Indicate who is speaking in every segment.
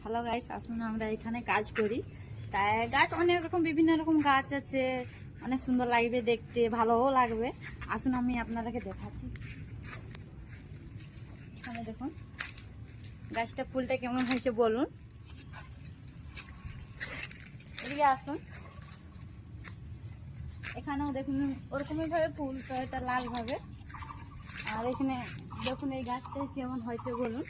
Speaker 1: Hello guys, আসুন আমরা এখানে কাজ করি। তাই গাছ অনেক রকম বিভিন্ন রকম গাছ আছে, অনেক সুন্দর লাগবে দেখতে, ভালোও লাগবে। আসুন আমি আপনাদেরকে দেখাচ্ছি। এখানে দেখুন গাছটা, ফুলটা কেমন হয়েছে বলুন। এদিকে আসুন, এখানেও দেখুন ওরকমই ভাবে ফুল, তো এটা লাল ভাবে। আর এখানে দেখুন এই গাছটা কেমন হয়েছে বলুন।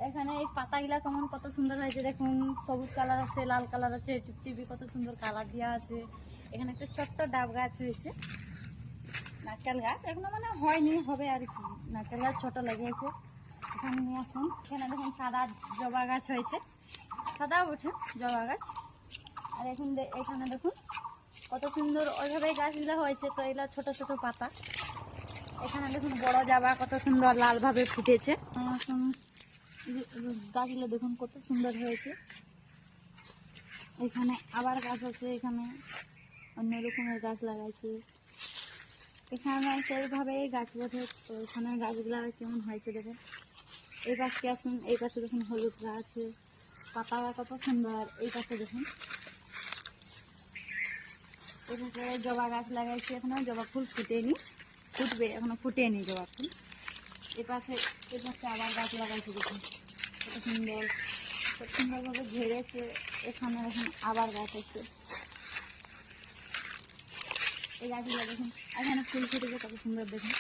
Speaker 1: এখানে এই পাতাগুলা কেমন কত সুন্দর হয়েছে দেখুন, সবুজ কালার আছে, লাল কালার আছে, টিপটিপি কত সুন্দর কালার দেওয়া আছে। এখানে একটা ছোট্ট ডাব গাছ হয়েছে, নারকেল গাছ এখনো মানে হয়নি, হবে আর কি। নারকেল গাছ ছোট লেগেছে। এখানে নিয়ে আসুন, এখানে দেখুন সাদা জবা গাছ হয়েছে, সাদা ওঠে জবা গাছ। আর এখানে দেখুন কত সুন্দর ওইভাবে গাছগুলো হয়েছে, তো এগুলা ছোট ছোট পাতা। এখানে দেখুন বড় জবা কত সুন্দর লাল ভাবে ফুটেছে। গাছগুলো দেখুন কত সুন্দর হয়েছে। এখানে আবার গাছ আছে, এখানে অন্য রকমের গাছ লাগাইছে। এখানে সেইভাবে গাছ বসে, তো এখানে গাছগুলো কেমন হয়েছে দেখুন। এই গাছকে আসুন, এই গাছে দেখুন হলুদ গাছ আছে, পাতা কত সুন্দর। এই গাছে দেখুন, এই গাছে জবা গাছ লাগাইছে, এখনো জবা ফুল ফুটেনি, ফুটবে, এখনো ফুটেনি জবা ফুল। এই পাশে আবার গাছ লাগাইছে দেখুন কত সুন্দর, খুব সুন্দরভাবে ঘেরেছে। এখানে দেখুন আবার গাছ আছে, এই গাছগুলো দেখুন, এখানে ফুল ফুটেছে কত সুন্দর দেখুন।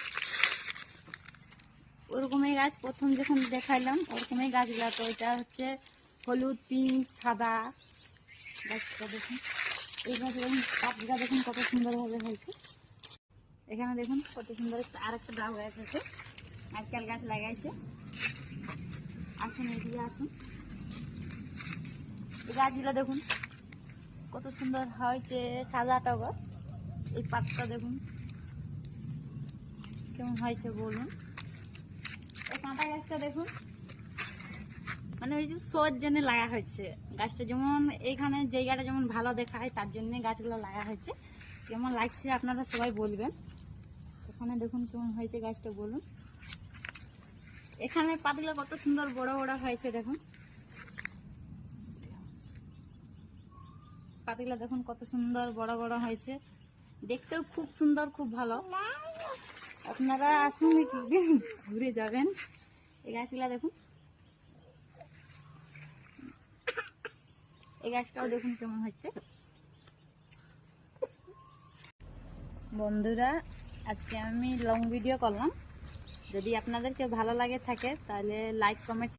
Speaker 1: ওরকমই গাছ প্রথম যখন দেখাইলাম ওরকমই গাছগুলা, তো এটা হচ্ছে হলুদ, পিঙ্ক, সাদা গাছটা দেখুন। এই গাছ দেখুন, পাতগুলা দেখুন কত সুন্দরভাবে হয়েছে। এখানে দেখুন কত সুন্দর আরেকটা ডাব গাছ আছে, নারকেল গাছ লাগাইছে। আসুন এদিকে আসুন, এই গাছগুলো দেখুন কত সুন্দর হয়েছে, সাদা টগর। এই পাতটা দেখুন কেমন হয়েছে বলুন। এই কাঁটা গাছটা দেখুন, মানে ওই যে শোর জন্য লাগা হয়েছে গাছটা, যেমন এইখানে জায়গাটা যেমন ভালো দেখায় তার জন্য গাছগুলো লাগা হয়েছে। কেমন লাগছে আপনারা সবাই বলবেন। এখানে দেখুন কেমন হয়েছে গাছটা বলুন। এখানে পাতগুলো কত সুন্দর বড় বড় হয়েছে দেখুন, পাতিগুলো দেখুন কত সুন্দর বড় বড় হয়েছে, দেখতেও খুব সুন্দর, খুব ভালো। আপনারা আসুন, ঘুরে যাবেন। এই গাছগুলা দেখুন, এই গাছটাও দেখুন কেমন হচ্ছে। বন্ধুরা, আজকে আমি লং ভিডিও করলাম। যদি আপনাদেরকে ভালো লাগে থাকে তাহলে লাইক, কমেন্ট